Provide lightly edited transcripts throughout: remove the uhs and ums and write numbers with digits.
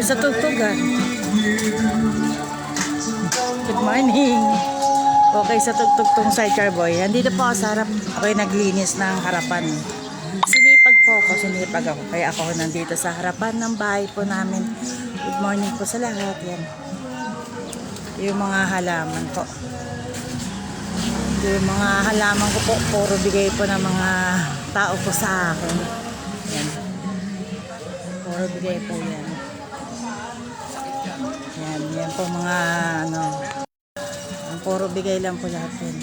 sa tugtugan. Good morning. Okay sa tugtugtong sidecar boy. Andito po ako sa harap. Ako'y naglinis ng harapan. Sinipag po ako, sinipag ako. Kaya ako nandito sa harapan ng bahay po namin. Good morning po sa lahat. Yan. Yung mga halaman po. Yung mga halaman ko po, puro bigay po ng mga tao po sa akin. Yan. Puro bigay po yan. Yan, yan po mga ano. Puro bigay lang po lahat yun.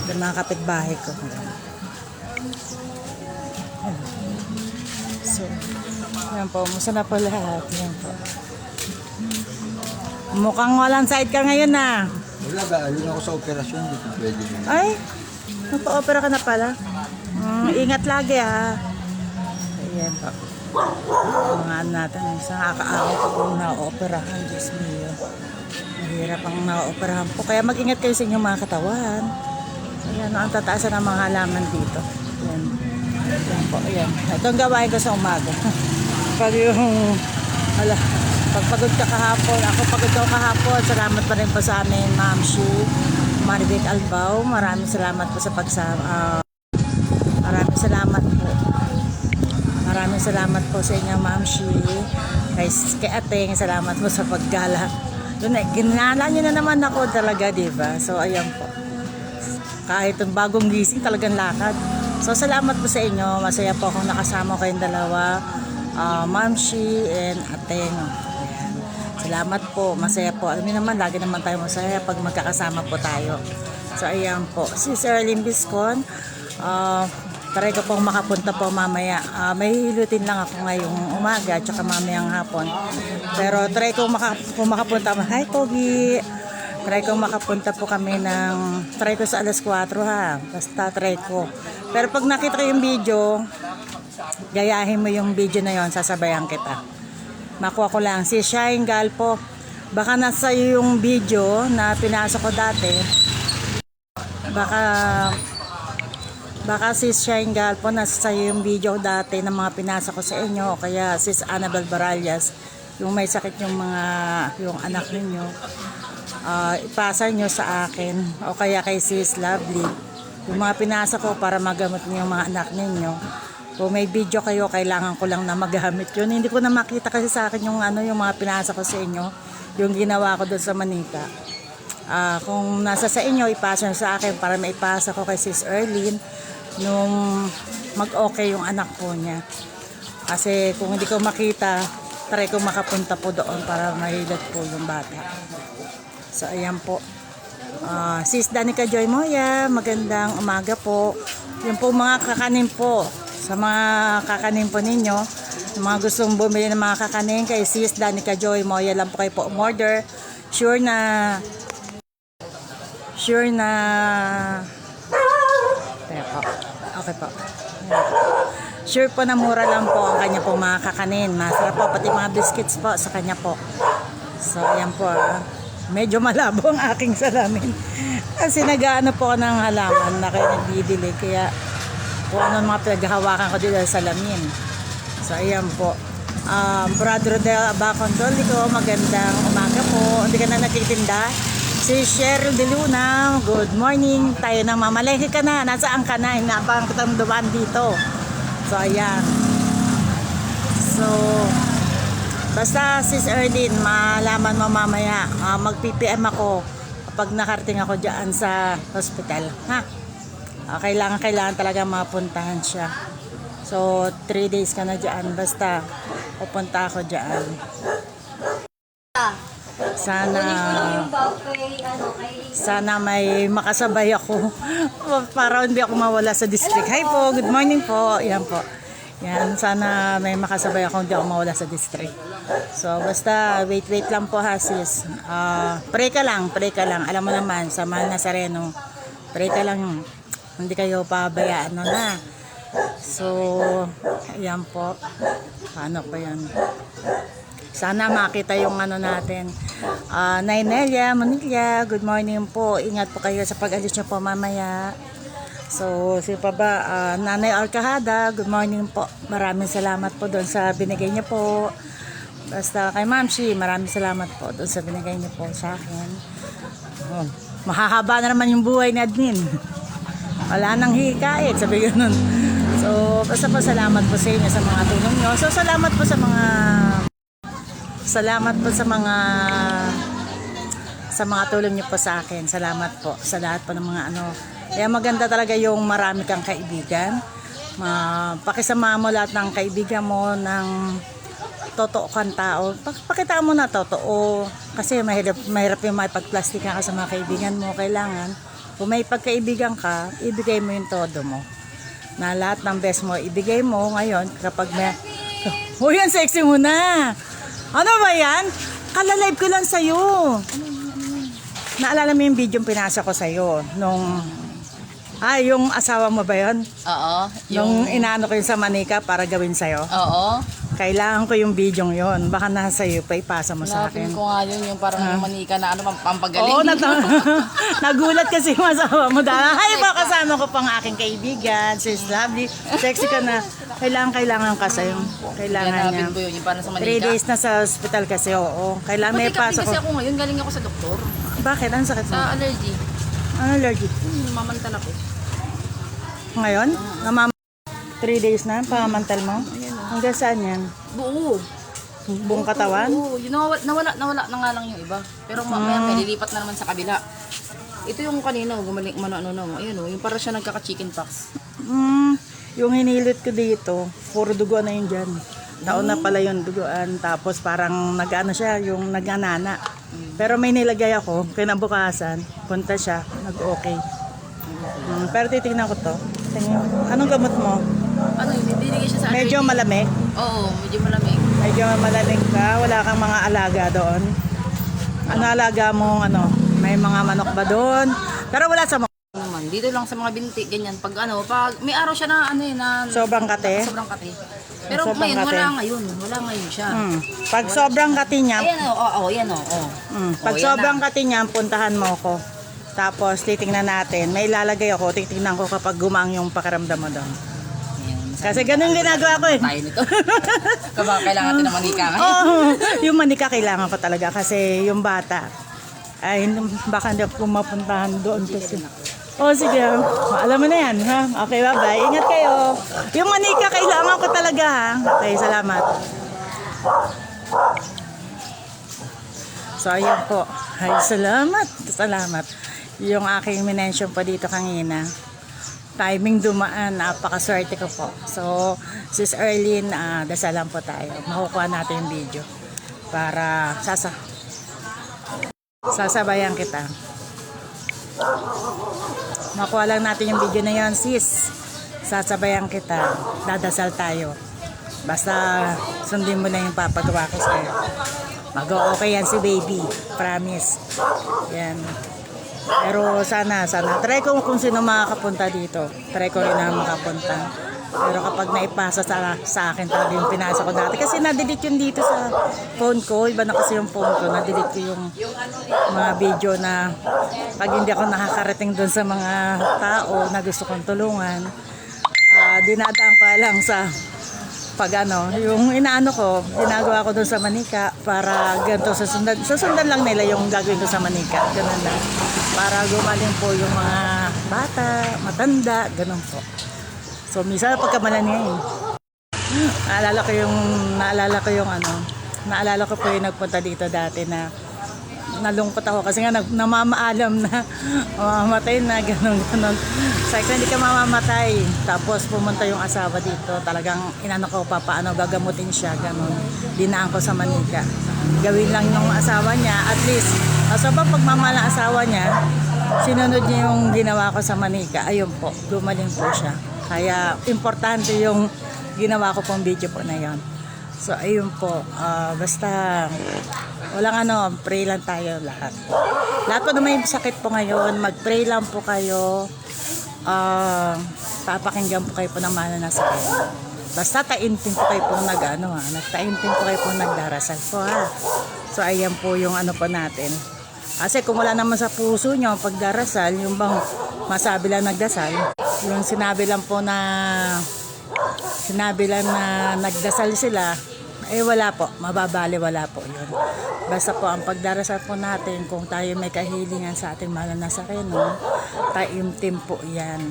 Yung mga kapitbahay ko. So, yan po. Musta na po lahat. Yan po. Mukhang walang side ka ngayon na. Wala ba? Alun ako sa operasyon. Hindi ko pwede mo. Ay, napa-opera ka na pala. Ingat lagi ha. Ayan po. Mga natin. Sa nakakaawa ko kung na-operahan. Diyos mio. Mahirap ang na-operahan po. Kaya mag-ingat kayo sa inyong mga katawan. Ayan, ang tataasan ng mga halaman dito. Ayan. Ayan po. Ayan. Ito ang gawain ko sa umaga. Pag yung... Pagpagod ka kahapon, ako pagod ako kahapon. Salamat pa rin po sa amin, Ma'am Shi, Maribek Albao. Maraming salamat po sa pagsama. Maraming salamat po. Maraming salamat po sa inyo, Ma'am Shi. Kay Ateng, salamat po sa paggala. Ginala nyo na naman ako talaga, diba? So, ayan po. Kahit yung bagong gising, talagang lakad. So, salamat po sa inyo. Masaya po akong nakasama kayong dalawa. Ma'am Shi and Ateng. Ayan. Salamat po. Masaya po. Alam niyo naman, lagi naman tayo masaya pag magkakasama po tayo. So, ayan po. Si Sir Limbiscon, try ko pong makapunta po mamaya. May hilutin lang ako ngayong umaga at saka mamayang hapon. Pero try ko makapunta. Hi, Pogi! Try ko makapunta po kami try ko sa alas 4 ha. Basta try ko. Pero pag nakita ko yung video, gayahin mo yung video na yon, sasabayan kita. Makuha ko lang. Si Shine Galpo, baka nasa yung video na pinasa ko dati. Baka si Shine Galpo, nasa yung video dati na mga pinasa ko sa inyo. O kaya sis Annabel Baralias, yung may sakit yung anak ninyo. Ipasa nyo sa akin. O kaya kay sis Lovely. Yung mga pinasa ko para magamot niyo yung mga anak ninyo. Kung may video kayo, kailangan ko lang na magamit yun. Hindi ko na makita kasi sa akin yung mga pinasa ko sa inyo. Yung ginawa ko doon sa Manika. Kung nasa sa inyo, ipasa nyo sa akin para maipasa ko kay Sis Erlyn nung mag-okay yung anak po niya. Kasi kung hindi ko makita, try ko makapunta po doon para mahilat po yung bata. So, ayan po. Sis Danica Joy Moya, magandang umaga po. Yung po mga kakanin po. Sa mga kakanin po ninyo, mga gustong bumili ng mga kakanin kay Sis Danica Joy Moya lang po kayo po umorder. Sure na Teka po. Okay po. Sure po na mura lang po ang kanya po mga kakanin. Masarap po, pati mga biscuits po sa kanya po. So ayan po. Medyo malabo ang aking salamin. Kasi nag-ano po ako ng halaman na kayo nagbibili. Kaya kung ano mga pinaghahawakan ko dito sa salamin. So ayan po. Brother Del Abacondolico, magandang umaga po. Hindi ka na nagtitinda. Si Cheryl De Luna, good morning. Tayo nang mamalengke ka na. Nasaan ka na? Hinapang kitang dumaan dito. So ayan. So basta Sis Erlyn, malaman mo mamaya. Mag-PPM ako kapag nakarating ako dyan sa hospital. Ha? Kailangan talaga mapuntahan siya. So 3 days ka na dyan. Basta pupunta ako dyan. Sana may makasabay ako para hindi ako mawala sa district. Hi po, good morning po. Yan po. Yan, sana may makasabay ako hindi ako mawala sa district. So basta wait lang po ha sis. Pray ka lang. Alam mo naman sa Mahal Nazareno. Pray ka lang. Hindi kayo pabayaan na. So, ayan po. Paano po yan? Sana makita yung natin. Nay Nelia, Manila, good morning po. Ingat po kayo sa pag-alis nyo po mamaya. So, si pa ba? Nanay Alcahada, good morning po. Maraming salamat po doon sa binigay niyo po. Basta kay Ma'am Shi, maraming salamat po doon sa binigay niyo po sa akin. Oh, mahahaba na naman yung buhay ni admin. Wala nang hikait, sabi ganun. So, basta po salamat po sa inyo sa mga tulong nyo. So, salamat po sa mga tulong niyo po sa akin. Salamat po sa lahat po ng mga ano. Kaya maganda talaga yung marami kang kaibigan. Pakisama mo lahat ng kaibigan mo ng totoo kang tao. Pakita mo na totoo. Kasi mahirap yung maipagplastikan ka sa mga kaibigan mo. Kailangan, kung may pagkaibigan ka, ibigay mo yung todo mo. Na lahat ng best mo, ibigay mo ngayon kapag may... Oh, yan, sexy mo na! Ano ba yan? Kala-live ko lang sa'yo. Naalala mo yung video yung pinasa ko sa'yo nung... yung asawa mo ba yun? Oo. Nung inaano ko yung sa manika para gawin sa'yo? Oo. Kailangan ko yung video yon. Baka nasa iyo pa, ipasa mo sa akin. Hanapin ko nga yun, yung parang yung manika na pampagaling. Oo, nagulat kasi yung asawa mo dahil. Ay, ba kasama ko pang aking kaibigan, sis Lovely. Sexy ka na. Kailangan ka sa'yo. Kailangan niya. Hanapin ko yun, yung parang sa manika. 3 days na sa hospital kasi, oo. Kailangan may ipasa ko. Kasi ako ngayon, galing ako sa doktor. Bakit? Ano sakit mo? Sa allergy. Ano allergic? Mamantal ako. Ngayon? 3 days na, pamamantal mo? Hanggang saan yan? Buo. Buong katawan? Oo, yun, nawala na nga lang yung iba. Pero mamaya may lilipat na naman sa kabila. Ito yung kanina, gumaling ano. Ayun yung para siya nagkaka-chicken pox. Yung hinilot ko dito, puro dugo na yun dyan. Taon na pala yung duguan, tapos parang nag-ano siya, yung nag-anana. Pero may nilagay ako, kinabukasan, punta siya, nag-okay. Pero titignan ko to. Tingnan. Anong gamot mo? Ano, binibigay siya sa allergy. Medyo malamig? Oo, medyo malamig. Medyo malamig ka? Wala kang mga alaga doon? Ano alaga mo? Ano? May mga manok ba doon? Pero wala sa mga... Naman, dito lang sa mga binti, ganyan. Pag may araw siya na Sobrang kate? sobrang kate. Pero Sobrang ngayon, kate. wala ngayon siya. Pag sobrang kati niya, Ayan yan o. pag sobrang kati niya, puntahan mo ko. Tapos titingnan natin. May ilalagay ako, titingnan ko kapag gumang yung pakiramdam mo doon. Kasi ganun yung ginagawa ko eh. Tayo nito. Kapag kailangan natin ng manika ngayon. Oo, yung manika kailangan ko talaga kasi yung bata ay baka hindi ako mapuntahan doon kasi. Oh, sige. Alam mo na yan, ha? Okay, bye-bye. Ingat kayo. Yung manika kailangan ko talaga, ha? Okay, salamat. So, ayan po. Ay, salamat. Yung aking minention po dito kanina. Timing dumaan, napakaswerte ko po. So, Sis Erlyn, dasalan po tayo. Makukuha natin yung video para sasabayan kita. Makuha lang natin yung video na yon, sis. Sasabayan kita. Dadasal tayo. Basta sundin mo na yung papagawa ko sa'yo. Mag-o-okay yan si baby. Promise. Yan. Pero sana. Try ko kung sino makakapunta dito. Try ko rin na makapunta. Pero kapag naipasa sa akin talaga yung pinasa ko dati. Kasi na-delete yun dito sa phone ko. Iba na kasi yung phone ko. Na-delete ko yung mga video na pag hindi ako nakakarating doon sa mga tao na gusto kong tulungan. Dinadaan ko lang sa yung inaano ko, ginagawa ko doon sa manika para ganito susundan lang nila yung gagawin ko sa manika. Ganun lang. Para gumaling po yung mga bata, matanda, ganun po. So, minsan pagkamalan ngayon. Naalala ko po yung nagpunta dito dati na nalungkot ako kasi nga namamaalam na mamamatay na ganun. Sabi ko, hindi ka mamamatay. Tapos pumunta yung asawa dito. Talagang inano ko pa paano gagamutin siya. Ganun. Dinaan ko sa manika. Gawin lang yung asawa niya. At least, pag pagmamahal ng asawa niya, sinunod niya yung ginawa ko sa manika. Ayun po, gumaling po siya. Kaya importante yung ginawa ko pong video po na yon. So ayun po, basta walang pray lang tayo lahat. Lahat po na may sakit po ngayon, mag-pray lang po kayo. Papakinggan po kayo po ng mana na sakit. Basta taintin po kayo po nagtaintin po kayo po nagdarasal po, ha. So ayan po yung po natin. Kasi kung wala naman sa puso nyo pagdarasal, yung bang masabi lang nagdasal, yung sinabi lang na nagdasal sila, Eh wala po, mababali wala po yun. Basta po ang pagdarasal po natin kung tayo may kahilingan sa ating mahal na Nazareno, taimtim po yan.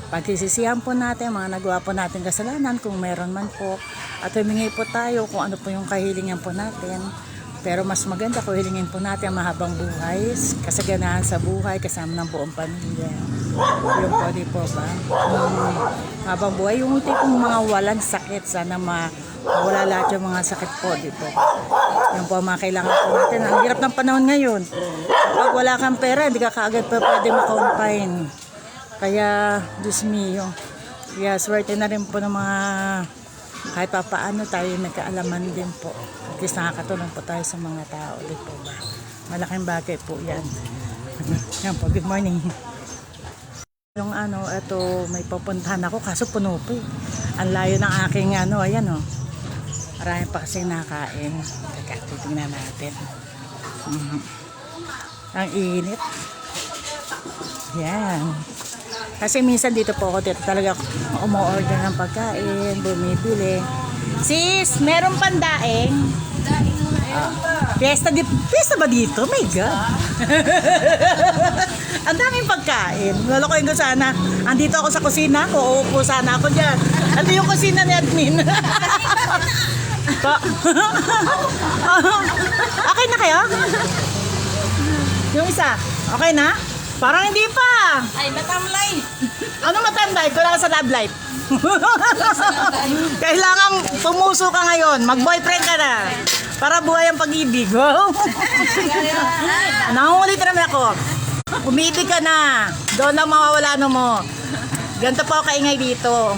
Pagsisisihan po natin, mga nagawa po natin kasalanan kung meron man po, at humingi po tayo kung ano po yung kahilingan po natin. Pero mas maganda kung hilingin po natin ang mahabang buhay, kasaganahan sa buhay, kasama ng buong pamilya. Yung po, di po ba? Habang buhay, yung tipong mga walang sakit, sana wala lahat yung mga sakit po, di po. Yung po mga kailangan po natin. Ang hirap ng panahon ngayon. Pag wala kang pera, hindi ka kaagad pa pwede makompine. Kaya, Diyos mio. Kaya swerte na rin po ng mga kahit pa paano tayo nagkaalaman din po. At least nakakatulong po tayo sa mga tao, di po ba? Malaking bagay po yan. Yan po, good morning. Yung eto, may pupuntahan ako, kaso puno po eh. Ang layo ng aking ayan marami pa kasing nakain. Teka, titignan natin. Ang init. Yan. Kasi minsan dito po ako, dito talaga umu-order ng pagkain, bumibili. Sis, meron pandaing? Fiesta ba dito? My God. Ang daming pagkain. Lalokoyin ko sana. Andito ako sa kusina ko. Uupo sana ako dyan. Ito yung kusina ni admin. Okay na kayo? Yung isa? Okay na? Parang hindi pa. Ay, matamlay. Ano matamlay? Kailangan sa love life. Kailangan pumuso ka ngayon. Mag-boyfriend ka na. Para buhay ang pag-ibig. Wow. Nangungulit naman ako. Umibig ka na. Doon lang mawawala mo. Ganito po kaingay dito.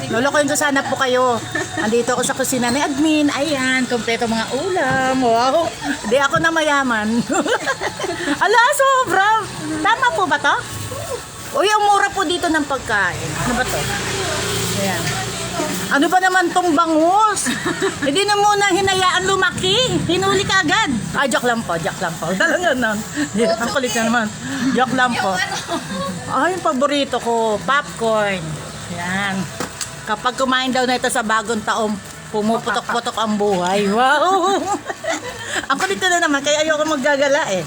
Lolokohin ko sana po kayo. Andito ako sa kusina ni admin. Ayan, kompleto mga ulam. Wow. Hindi ako na mayaman. Ala, sobra. Tama po ba to? Uy, ang mura po dito ng pagkain. Ano ba to? Ayan. Ano ba naman tong bangus? Hindi na muna hinayaan lumaki. Hinuli ka agad. Ah, joke lang po, joke lang po. Talaga nun. Ang kulit na naman. Joke lang po. Ay, yung paborito ko, popcorn. Yan. Kapag kumain daw na ito sa bagong taong, pumuputok-putok ang buhay. Wow! Ang kulit na naman, kaya ayoko maggagala eh.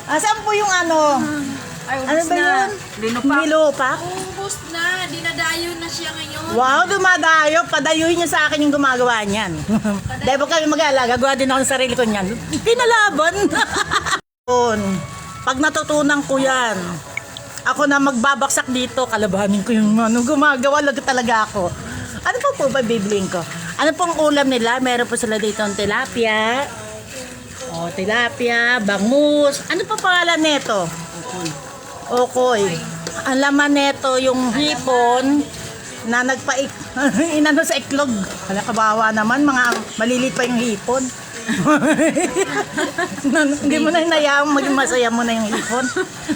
Saan po yung Ay, ano ba yun? Linupak? Ubus na. Dinadayo na siya ngayon. Wow, dumadayo. Padayuhin niya sa akin yung gumagawa niyan. Dahil po kami mag-aalaga, gawa din ako ng sarili ko niyan. Pinalaban. Pag natutunan ko yan, ako na magbabaksak dito, kalabanin ko yung gumagawa, lagot talaga ako. Ano po ba bibliin ko? Ano pong ulam nila? Meron po sila dito ng tilapia. O, tilapia, bangus. Ano pa pangalan nito? Okoy. Ang laman nito yung hipon na inano sa iklog. Hala, kabawa naman, mga malilit pa yung hipon. Hindi mo na hinayaan, maging masaya mo na yung hipon.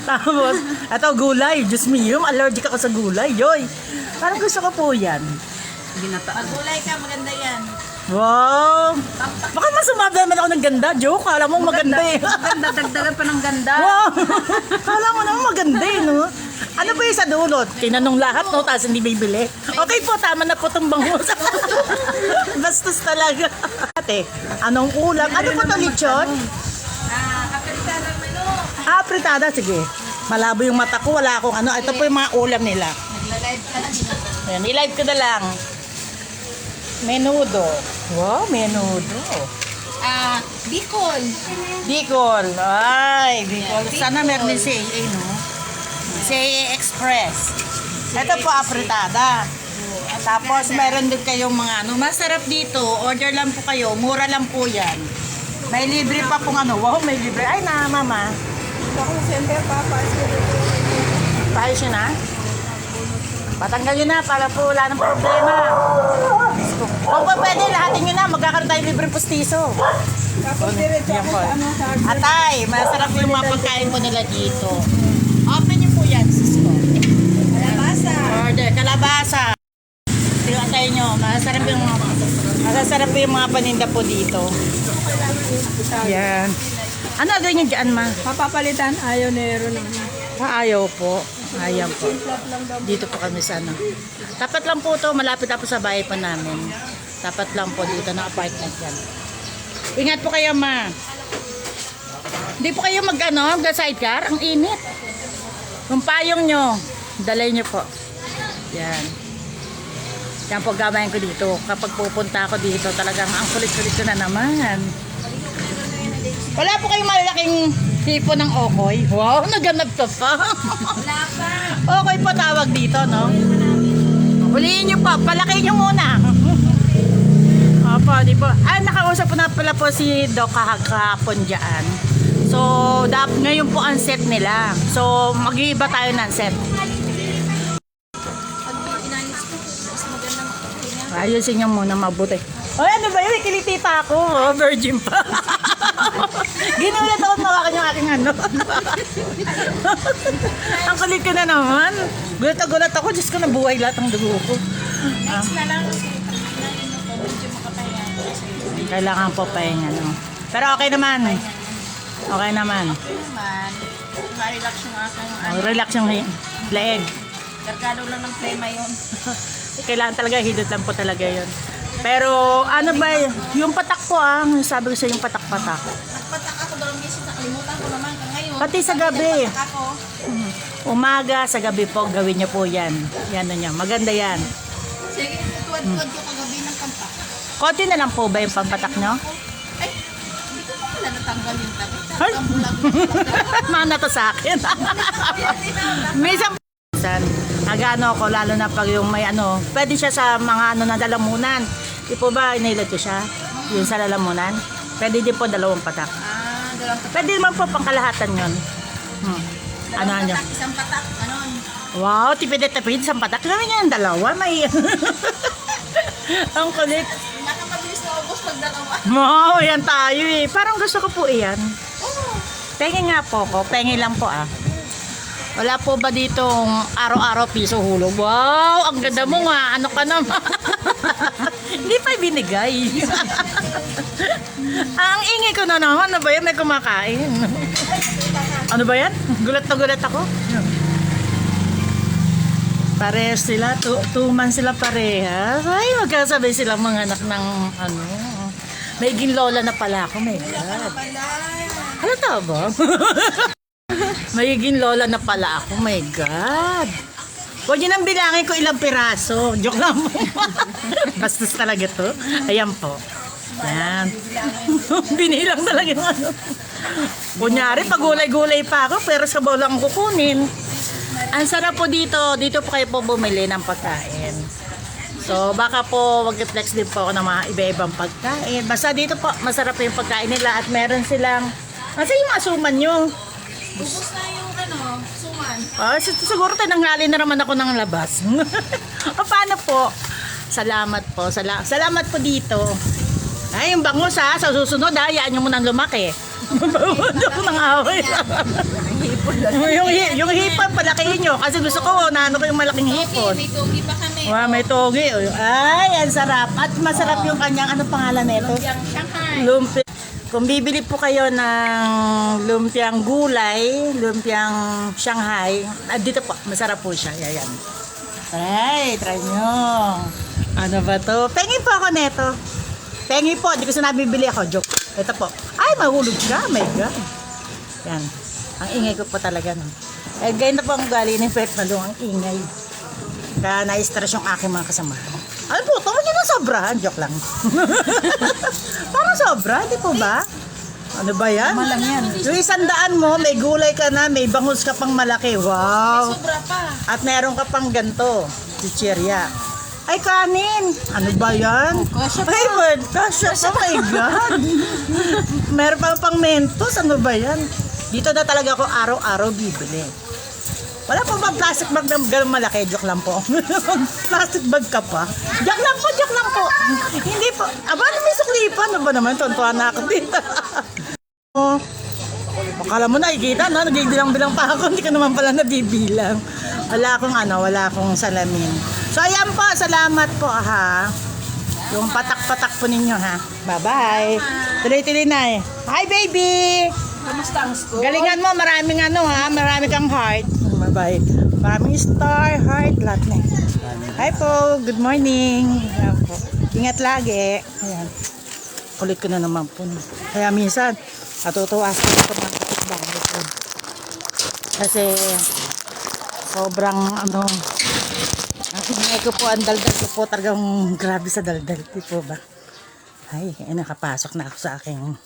Tapos, ito gulay, Diyos me, allergic ako sa gulay, yoy. Parang gusto ko po yan. Magulay ka, maganda yan. Wow! Baka masumabda naman ako ng ganda, joke. Kala mo maganda eh. Maganda, dagdagan pa ng ganda. Wow! Kala mo naman maganda eh, no? Ano po yung sa dulot? Tinanong lahat, no? Tapos hindi bibili. Okay po, tama na po itong bangus. Bastos talaga. Ate, anong ulam? Ano po ito, lechon? Kapitana menu. Fritada, sige. Malabo yung mata ko, wala akong ano. Ito po yung mga ulam nila. Nagla-live ka na dito. Ayan, i-live ko na lang. Menudo. Wow, menudo. Bicol. Bicol. Ay, Bicol. Sana meron din si AA, no? Si AA Express. Ito po, afritada. Tapos, meron din kayong mga masarap dito. Order lang po kayo. Mura lang po yan. May libre pa pong wow, may libre. Ay, mama. Paayos yun, ha? Patanggal yun na para po wala ng problema. Kung pa pwede, lahatin nyo na. Magkakaroon tayo libre pustiso. Yan po. Atay, masarap yung mga pagkain po nila dito. Open nyo po yan, sis ko. Kalabasa. Order, kalabasa. Tingnan tayo nyo. Masasarap po yung mga paninda po dito. Yan. Ano agad nyo dyan, ma? Papapalitan, ayaw na naman. Ayaw po. Ayan po. Dito po kami sa Tapat lang po to, malapit na po sa bahay pa namin. Tapat lang po dito na apartment yan. Ingat po kayo, ma. Hindi po kayo mag-sidecar? Ang init. Yung payong nyo, dalay nyo po. Yan. Yan po gamayin ko dito. Kapag pupunta ako dito, talagang ang kulit-kulit ko na naman. Wala po kayong malaking tipo ng okoy. Wow, naganap ka pa. Wala pa. Okoy po tawag dito, no? Huliin nyo po. Palaki nyo muna. Opo, di po. Ah, nakausap po na pala po si Doc kahapon dyan. So, ngayon po ang set nila. So, mag-iiba tayo ng set. Pag inanis ko, mas maganda niya. Ayusin nyo muna mabuti. Ay, ano ba yun? Kiliti pa ako. Oh, virgin pa. Ginulat ako mawakan yung aking ano. Ang kulit ko na naman. Gulat ako. Diyos ko, nabuhay lahat ng dugo ko. Next na lang kasi kinain ko, medyo makapahinga kasi. Kailangan po pahinga, no? Pero okay naman. Okay naman. Naman, ma-relax yung aking Oh, relax yung leg. kargado lang ng plema yun. Kailangan talaga, hidot lang po talaga yun. Pero ano ba, yung patak po sabi ko sa yung patak-patak. Nagpatak ako dalawang beses, nakalimutan ko naman ka ngayon. Pati sa gabi. Nagpatak ako. Umaga, sa gabi po, gawin niyo po yan. Yan na niya. Maganda yan. Sige, tuwad-tuwad ko kagabi ng pantak. Konti na lang po ba yung pampatak nyo? Ay, hindi ko pa pala natanggal yung tabi. Ay! Tambulag. Mana to sa akin. Minsan nagano ako, lalo na pag yung may pwede siya sa mga na lalamunan. Di po ba, inailat ko siya? Yung sa lalamunan. Pwede din po dalawang patak. Dalawang patak. Pwede naman po pangkalahatan yun. Ano Dalawang nyo? patak, isang patak. Ganon. Wow, tipid-tipid, isang patak. Gawin niya yung dalawa. May... Ang kulit. Nakapabilis na ubos pag dalawa. Wow, yan tayo eh. Parang gusto ko po iyan. Pengi nga po ko. Pengi lang po Wala po ba ditong araw-araw piso hulog? Wow, ang ganda mo nga. Ano ka naman? Hindi pa binigay. Ang ingay ko na naman. Ano ba yan? May kumakain. Ano ba yan? Gulat na gulat ako. Parehas sila. 2 months sila parehas. Ay, magkasabay sila mga anak ng May ginlola na pala ako. My God. Halata ba? Magiging lola na pala ako. My God. Huwag yun ang bilangin ko ilang piraso. Joke lang po. Bastos talaga to. Ayan po. Yan. Binilang talaga yung Kunyari, pagulay-gulay pa ako, pero sa bowl lang kukunin. Ang sarap po dito. Dito po kayo po bumili ng pagkain. So, baka po mag-flex din po ako ng mga iba-ibang pagkain. Basta dito po, masarap po yung pagkain nila at meron silang... Kasi yung asuman nyo. Ubus na yung suman. Siguro tinanghali na naman ako ng labas. O paano po? Salamat po. Salamat po dito. Ay, yung bangus sa susunod hayaan nyo munang lumaki. Mabawad ako ng away. yung hipon, palakihin nyo. Kasi gusto ko, naano ko yung malaking hipon. May togi pa kami. Wow, may togi. Ay, ang sarap. At masarap yung kanyang, anong pangalan nito? Yung Shanghai. Lumpia. Kung bibili po kayo ng lumpiang gulay, lumpiang Shanghai, dito po, masarap po siya. Ayan. Try nyo. Ano ba to? Pengi po ako neto. Pengi po, hindi ko sinabibili ako. Joke. Ito po. Ay, mahulog ka. My God. Yan. Ang ingay ko po talaga. No? Eh, ganyan na po ang gali ng pet na ang ingay. Kaya na-stress yung aking mga kasama. Ano po, tawag nyo na sobrahan. Joke lang. Parang sobra, di po ba? Ano ba yan? Malang yan. Yung 100 mo, may gulay ka na, may bangus ka pang malaki. Wow! Sobra pa. At meron ka pang ganto, chichirya. Ay, kanin! Ano ba yan? Kasya pa. Ay, word, kasya pa. Oh my God! Meron pang mentos. Ano ba yan? Dito na talaga ako araw-araw bibili. Wala pa ba plastic bag na gano'ng malaki? Joke lang po. Plastic bag ka pa? Joke lang po, joke lang po. Hindi po. Aba, may suklipan. Ano ba naman? Tontuan na ako dito. Oh, akala mo nakikita, no? Nagbibilang-bilang pa ako. Hindi ka naman pala nabibilang. Wala akong salamin. So, ayan po. Salamat po, ha. Yung patak-patak po ninyo, ha. Bye-bye. Tuloy-tuloy na eh. Hi, baby! Kamusta ang school? Galingan mo, maraming ha, marami kang heart. Bye-bye. Maraming star, heart, lahat na. Hi po, good morning. Ayan po. Ingat lagi. Ayan. Kulit ko na naman po. Kaya minsan, natutuwa sa mga kapitbahay ko. Kasi, sobrang ano, ang ingay ko po, ang daldal ko po, talagang grabe sa daldal. Di po ba? Ay, nakapasok na ako sa aking,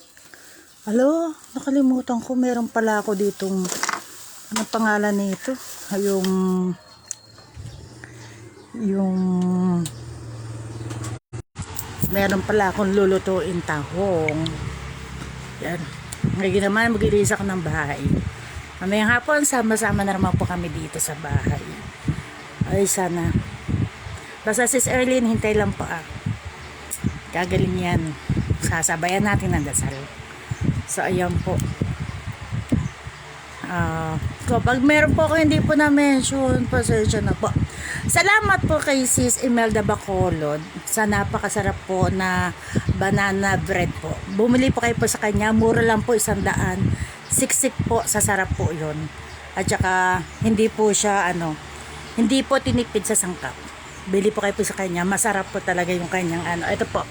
alo, nakalimutan ko, meron pala ako ditong, anong pangalan nito? Yung, meron pala akong lulutuin tahong. Yan. Ngayon naman, mag-iris ako ng bahay. Mamayang hapon, sama-sama na naman po kami dito sa bahay. Ay, sana. Basta sis Erlyn, hintay lang po ah. Gagaling yan. Sasabayan natin ng dasal. So, ayan po. Pag meron po ako hindi po na-mention, pasensya na po. Salamat po kay Sis Imelda Bacolod sa napakasarap po na banana bread po. Bumili po kayo po sa kanya, mura lang po 100. Siksik po, sa sarap po yun. At saka hindi po siya hindi po tinipid sa sangkap. Bili po kayo po sa kanya, masarap po talaga yung kanyang ito po.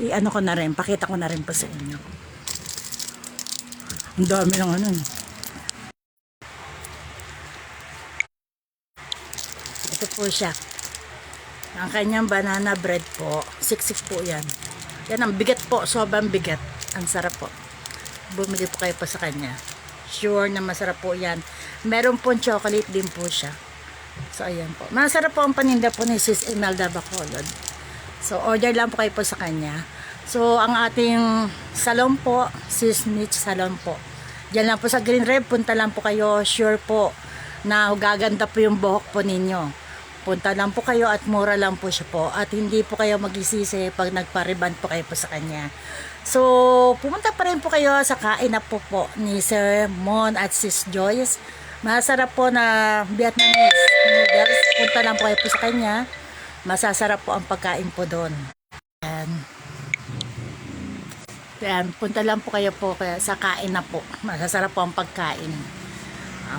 Ko na rin, pakita ko na rin po sa inyo. Ang dami ng Ito po siya. Ang kanyang banana bread po. Siksik po yan. Yan ang bigat po. Sobrang bigat. Ang sarap po. Bumili po kayo po sa kanya. Sure na masarap po yan. Meron po chocolate din po siya. So ayan po. Masarap po ang paninda po ni Sis Imelda Bacolod. So order lang po kayo po sa kanya. So ang ating salon po, Sis Mitch Salon po. Diyan lang po sa Green Rev. Punta lang po kayo. Sure po na gaganda po yung buhok po ninyo. Punta lang po kayo at mura lang po siya po. At hindi po kayo magsisisi pag nagpa-reband po kayo po sa kanya. So, pumunta pa rin po kayo sa kain na po ni Sir Mon at Sis Joyce. Masarap po na Vietnamese noodles. Punta lang po kayo po sa kanya. Masasarap po ang pagkain po doon. Yan, punta lang po kayo po sa kain na po. Masasarap po ang pagkain.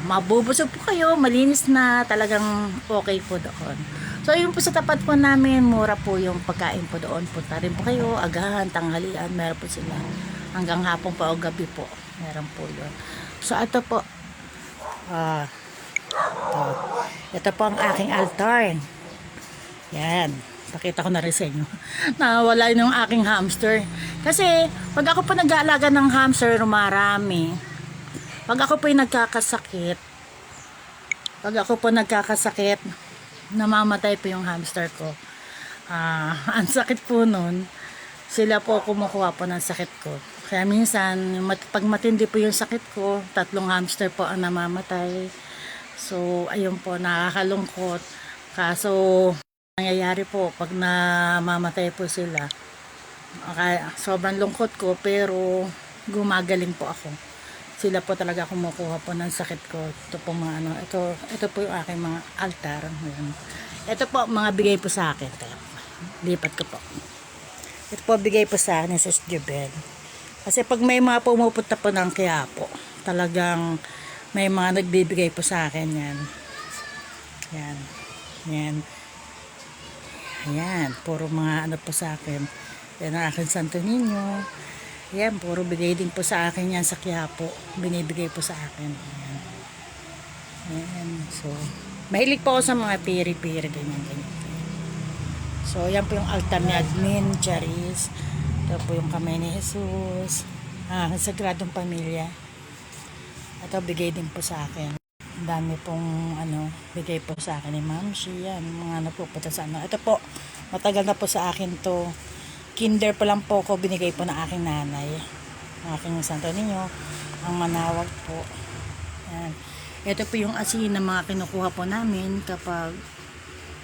Mabubusog po kayo, malinis na, talagang okay po doon. So yun po sa tapat po namin, mura po yung pagkain po doon. Punta rin po kayo, agahan, tanghalian, meron po sila. Hanggang hapon po o gabi po, meron po yun. So ito po, ito po ang aking altar. Yan, pakita ko na rin sa inyo. Nawala yung aking hamster. Kasi pag ako po nag-aalaga ng hamster, marami. Pag ako po nagkakasakit, namamatay po yung hamster ko. Ang sakit po nun, sila po kumukuha po ng sakit ko. Kaya minsan, pag matindi po yung sakit ko, 3 hamster po ang namamatay. So, ayun po, nakakalungkot. Kaso, nangyayari po, pag namamatay po sila, sobrang lungkot ko, pero gumagaling po ako. Sila po talaga kumukuha po ng sakit ko. Ito po mga ito po yung aking mga altar. Ito po mga bigay po sa akin. Lipat ko po. Ito po bigay po sa akin sa Jubel. Kasi pag may mga pumupunta po ng Quiapo, talagang may mga nagbibigay po sa akin yan. Yan. Yan. Ayan. Puro mga po sa akin. Yan ang aking Santo Niño. Yan, puro bigay din po sa akin yan sa Quiapo. Binibigay po sa akin. Ayan. Ayan. So, mahilig po ako sa mga piri-piri. Ganyan. So, yan po yung altar ni Admin, Charis. Ito po yung kamay ni Jesus. Sagradong Pamilya. Ito, bigay din po sa akin. Ang dami pong bigay po sa akin ni Ma'am Shi. Yan, mga napupunta sa Ito po, matagal na po sa akin to. Kinder pa lang po ko binigay po ng aking nanay. Aking Santo Niño. Ang manawag po. Yan. Ito po yung asin na mga kinukuha po namin kapag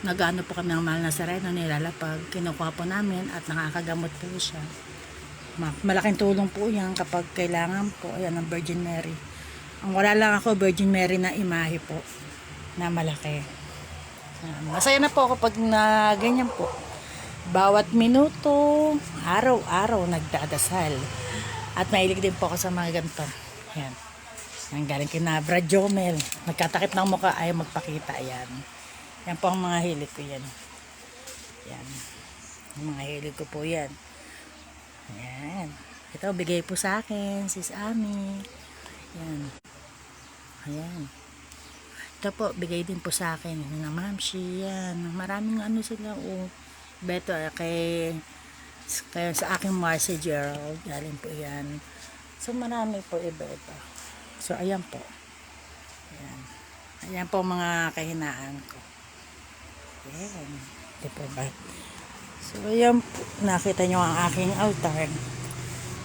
nag-ano po kami ng mahal na sareno, nilalapag. Kinukuha po namin at nakakagamot po siya. Malaking tulong po yan kapag kailangan po. Ayan ang Virgin Mary. Ang wala lang ako, Virgin Mary na imahe po. Na malaki. Masaya na po kapag na ganyan po. Bawat minuto, araw-araw nagdadasal. At mahilig din po ako sa mga ganito. Yan. Ang galing kina Brad Jomel. Nagkatakip ng mukha ay magpakita. Yan. Yan po ang mga hilig ko yan. Yan. Mga hilig ko po yan. Ayan. Ito, bigay po sa akin, sis Ami. Ayan. Ayan. Ito po, bigay din po sa akin ng Mamshi. Yan. Maraming ano sila. Beto kaya sa aking Marcy Gerald. Galing po yan. So, marami po iba-iba. So, ayan po. Ayan. Ayan po mga kahinaan ko. Ayan. Ito po ba? So, ayan po. Nakita nyo ang aking altar.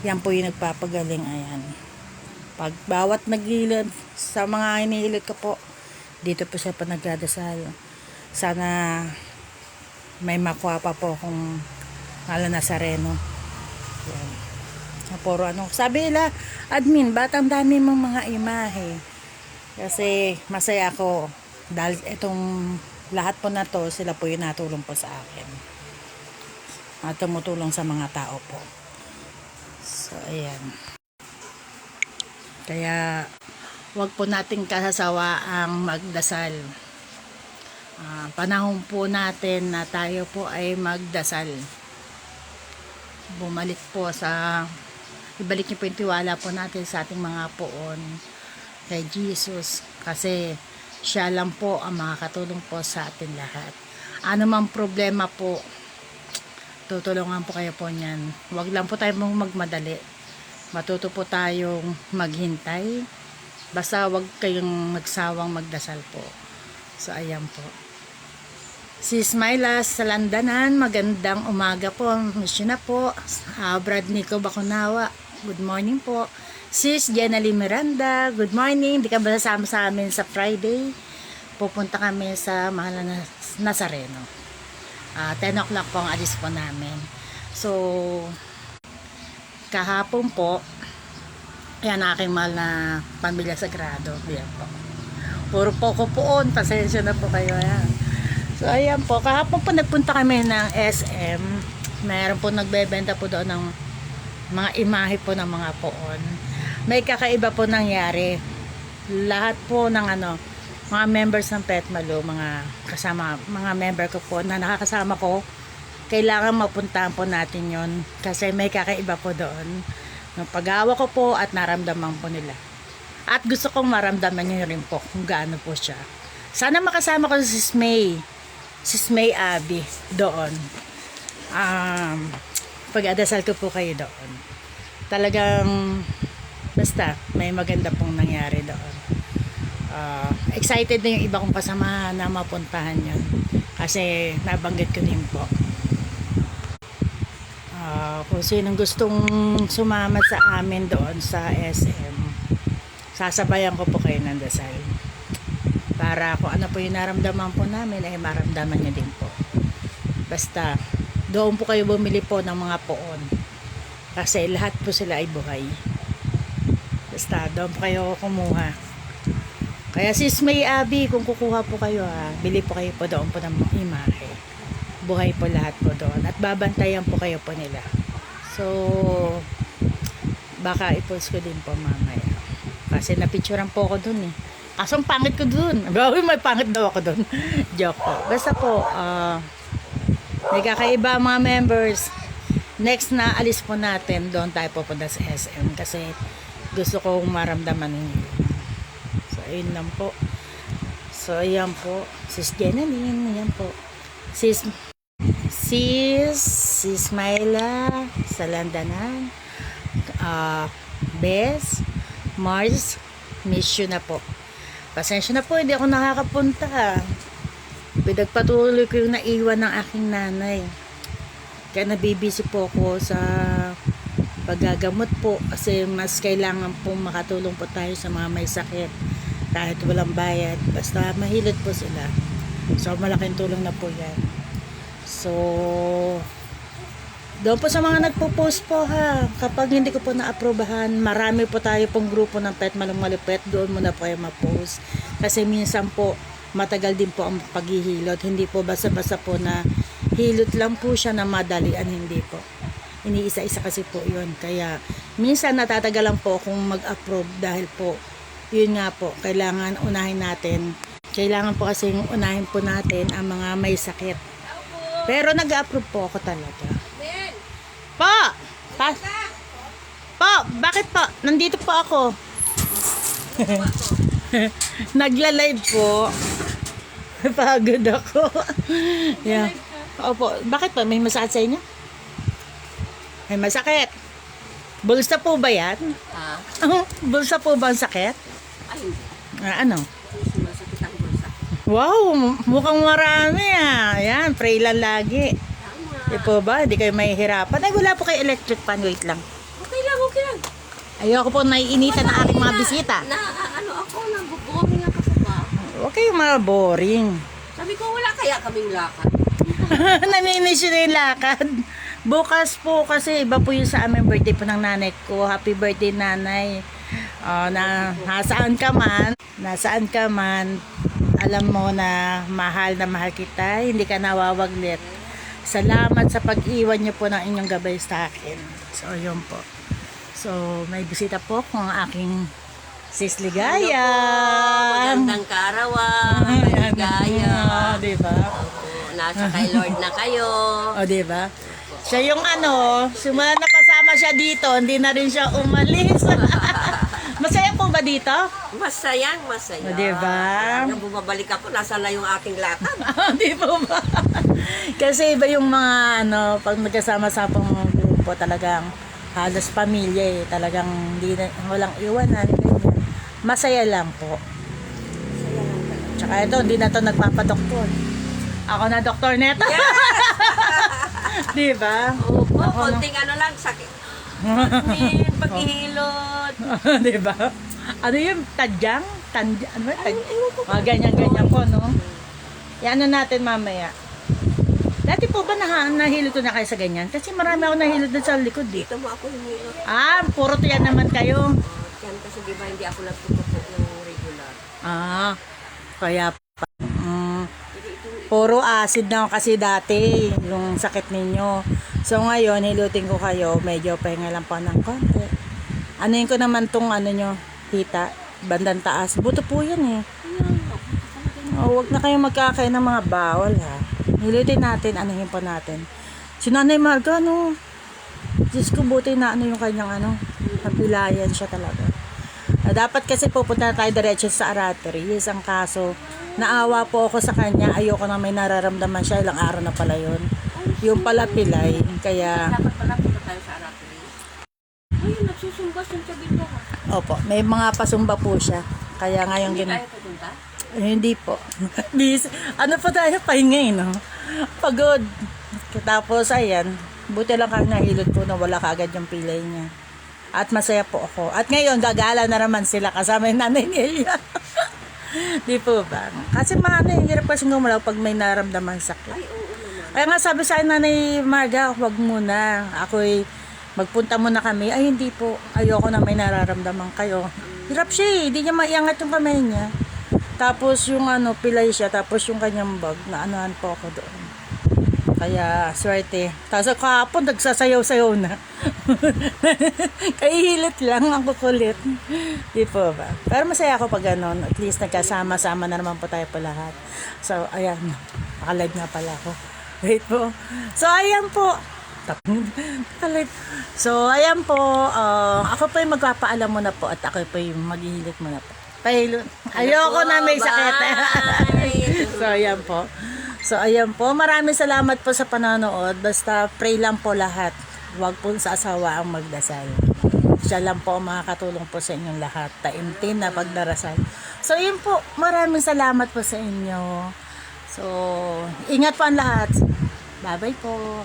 Yan po yung nagpapagaling. Ayan. Pag bawat nagilid sa mga hinihilid ko po, dito po siya pa nagdadasal. Sana may makuha pa po kung Nazareno. Yan. Puro ano. Sabi nila, admin, ba't ang dami mong mga imahe? Kasi masaya ako. Dahil itong lahat po na to, sila po yung natulong po sa akin. At tumutulong sa mga tao po. So, ayan. Kaya, wag po nating kasasawa ang magdasal. Panahon po natin na tayo po ay magdasal. Bumalik po ibalik niyo po yung tiwala po natin sa ating mga poon kay Jesus. Kasi, siya lang po ang makakatulong po sa atin lahat. Ano mang problema po, tutulungan po kayo po niyan. Wag lang po tayo magmadali. Matuto po tayong maghintay. Basta wag kayong magsawang magdasal po. So, ayan po. Sis Myla sa Landanan, magandang umaga po. Miss you na po. Brad Nico Bacunawa, good morning po. Sis Jenny Miranda, good morning. Di ka ba nasama sa amin sa Friday? Pupunta kami sa Mahal na Nazareno. 10 o'clock po ang alis po namin. So, kahapon po, yan aking mahal na pamilya sagrado. Yan po. Puro po ko poon. Pasensya na po kayo. Yan. So, ayan po. Kahapon po nagpunta kami ng SM. Mayroon po nagbebenta po doon ng mga imahe po ng mga poon. May kakaiba po nangyari. Lahat po ng mga members ng Petmalu, mga member ko po na nakakasama ko, kailangan mapuntahan po natin yon kasi may kakaiba po doon. Nung pag-awa ko po at naramdaman po nila. At gusto kong maramdaman nyo rin po kung gaano po siya. Sana makasama ko si Sis May Abby doon. Pag-adasal ko po kayo doon. Talagang basta may maganda pong nangyari doon. Excited na yung iba kong kasamahan na mapuntahan yun. Kasi nabanggit ko din po. Kung sinong gustong sumama sa amin doon sa SM, sasabayan ko po kayo ng dasal. Para kung ano po yung naramdaman po namin, ay maramdaman nyo din po. Basta, doon po kayo bumili po ng mga poon. Kasi lahat po sila ay buhay. Basta, doon po kayo kumuha. Kaya Sis May Abby, kung kukuha po kayo bili po kayo po doon po ng imahe. Buhay po lahat po doon. At babantayan po kayo po nila. So, baka i-post ko din po mamaya. Kasi napicturean po ako doon eh. Kaso ang pangit ko doon. May pangit daw ako doon. Joke po. Basta po, may kakaiba mga members. Next na alis po natin, doon tayo pupunta sa SM. Kasi gusto kong maramdaman ninyo. So, ayun lang po. So, ayan po. Sis Jenaline, ayan po. Sis Myla sa Landanan, Bes, Mars, miss you na po. Pasensya na po, hindi ako nakakapunta. Pinagpatuloy ko yung naiwan ng aking nanay. Kaya nabibisi po ako sa paggagamot po kasi mas kailangan po makatulong po tayo sa mga may sakit kahit walang bayad. Basta mahilot po sila. So, malaking tulong na po yan. So, doon po sa mga nagpo-post po kapag hindi ko po na-aprobahan, marami po tayo pong grupo ng Pet Malong Malupet, doon muna po kayo ma-post. Kasi minsan po, matagal din po ang paghihilot. Hindi po basta-basta po na hilot lang po siya na madalian, hindi po. Iniisa-isa kasi po yun. Kaya, minsan natatagalan po kung mag-approve dahil po, yun nga po, kailangan unahin natin. Kailangan po kasi unahin po natin ang mga may sakit. Pero nag-approve po ako talaga. Po! Po! Bakit po? Nandito po ako. Nagla-live po. Pagod ako. Yeah. Opo. Bakit po? May masakit sa inyo? May masakit. Bulsa po ba yan? Ha? Bulsa po ba ang sakit? Ay, hindi. Ano? Sumasakit ang bulsa. Wow, mukhang marami ah. Ayan, pray lang lagi. Tama. Di po ba? Hindi kayo mahihirapan. Ay, wala po kayo electric fan. Wait lang. Okay lang, okay lang. Ayoko po naiinitan ng aking mga bisita. Ano ako, nabubuhangin ako sa bahay. Huwag kayong mga boring. Sabi ko, wala kaya kaming lakad. Namimiss yun na yung lakad. Bukas po kasi iba po yung sa aming birthday po ng nanay ko. Happy birthday nanay. Nasaan ka man, alam mo na mahal kita, hindi ka nawawaglit. Salamat sa pag-iwan niyo po ng inyong gabay sa akin. So, yun po. So, may bisita po kung aking sis Ligaya. Magandang kaarawan, maligaya. Diba? Nasa kay Lord na kayo. O, diba? Siya yung simula na pasama siya dito, hindi na rin siya umalis. Masaya po ba dito? Masayang masaya. O, diba? Nang bumabalik ako, nasa na yung aking lakad. Di po ba? Kasi iba yung mga pag magkasama-sama pang grupo, talagang halos pamilya eh. Talagang walang iwanan. Ganyan. Masaya lang po. Tsaka ito, hindi na to nagpapadoktor. Ako na doktor neto. Di ba? Opo, konting lang, sakit. Paghihilot. Di ba? Ano yung tadyang? Ano ba? Ganyan-ganyan po, no? Yan natin mamaya. Dati po ba nahilot ko na kayo sa ganyan? Kasi marami ako nahilot doon sa likod eh. Dito mo ako humilot. Puro tiyan naman kayo. Yan kasi di ba hindi ako nagtutupo ng regular. Kaya pa. Puro acid na kasi dati yung sakit ninyo. So ngayon, hilutin ko kayo, medyo pahinga lang po ng konti. Anuin ko naman tong nyo, hita, bandang taas. Buto po yan eh. Huwag na kayong magkakain ng mga bawal ha. Hilutin natin, anuhin po natin. Si Nanay Marga, Diyos ko, buti na yung kanyang napilayan siya talaga. Dapat kasi pupunta na tayo diretso sa artery. Yes, ang kaso, naawa po ako sa kanya. Ayoko na may nararamdaman siya. Ilang araw na pala yun. Yung pala pilay. Kaya, Dapat pala punta tayo sa Arapili. Ay, nagsusumba sa Chabito ha. opo, may mga pasumba po siya. Kaya ngayon Hindi tayo pupunta? hindi po. Ano pa tayo? Pahinga no? Pagod. Tapos, ayan. Buti lang kang nahilot po na wala kagad yung pilay niya. At masaya po ako. At ngayon, gagala na naman sila kasama yung nanay niya. Di po ba? Kasi hirap kasi gumalaw pag may naramdaman sakit. Ay, oo naman. Kaya nga sabi sa akin, Nanay Marga, wag muna. Ako'y magpunta muna kami. Ay, hindi po. Ayoko na may nararamdaman kayo. Hirap siya eh. Hindi niya maiangat yung kamay niya. Tapos yung pilay siya. Tapos yung kanyang bag. Naanuhan po ako doon. Kaya, swerte. Tapos kahapon, nagsasayaw-sayaw na. Kahihilit lang, ang kukulit. Di po ba? Pero masaya ako pag ganon. At least nagkasama-sama na naman po tayo po lahat. So, ayan. Nakalive nga pala ako. Wait po. So, ayan po. So, ayan po. Ako po yung magpapaalam muna po at ako po yung maghihilit muna po. Ayoko na may sakit. So, ayan po. So, ayan po. Maraming salamat po sa panonood. Basta pray lang po lahat. Huwag po sa asawa ang magdasal. Siya lang po ang makakatulong po sa inyong lahat. Taimtim na pagdarasal. So, yun po. Maraming salamat po sa inyo. So, ingat po ang lahat. Bye-bye po.